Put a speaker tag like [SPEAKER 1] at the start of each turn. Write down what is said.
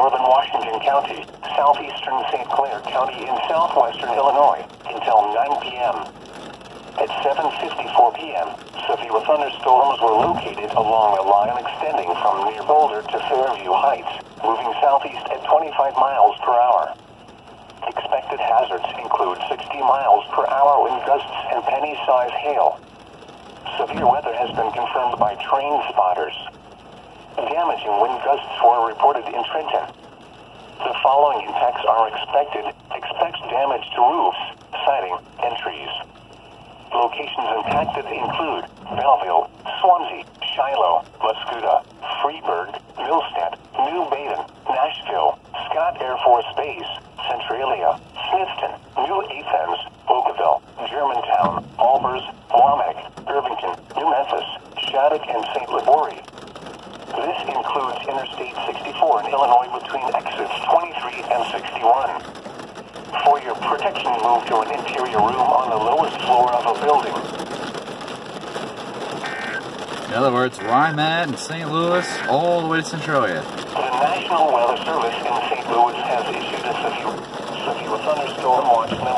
[SPEAKER 1] northern Washington County, southeastern St. Clair County in southwestern Illinois until 9 p.m. At 7:54 p.m., severe thunderstorms were located along a line extending from near Boulder to Fairview Heights, moving southeast at 25 miles per hour. Expected hazards include 60 miles per hour wind gusts and penny-sized hail. Severe weather has been confirmed by train spotters. Damaging wind gusts were reported in Trenton. The following impacts are expected. Expect damage to roofs, siding, and trees. Locations impacted include Belleville, Swansea, Shiloh, Muscuda, Freeburg, Millstead, New Baden, Nashville, Scott Air Force Base, Centralia, Smithton, New Athens, Oakville, Germantown, Albers, Wamak, Irvington, New Memphis, Shattuck, and St. Libory. This includes Interstate 64 in Illinois between exits 23 and 61. For your protection, move to an interior room on the lowest floor of a building.
[SPEAKER 2] In other words, where I'm at in St. Louis, all the way to Centralia.
[SPEAKER 1] The National Weather Service in St. Louis has issued a severe thunderstorm watch number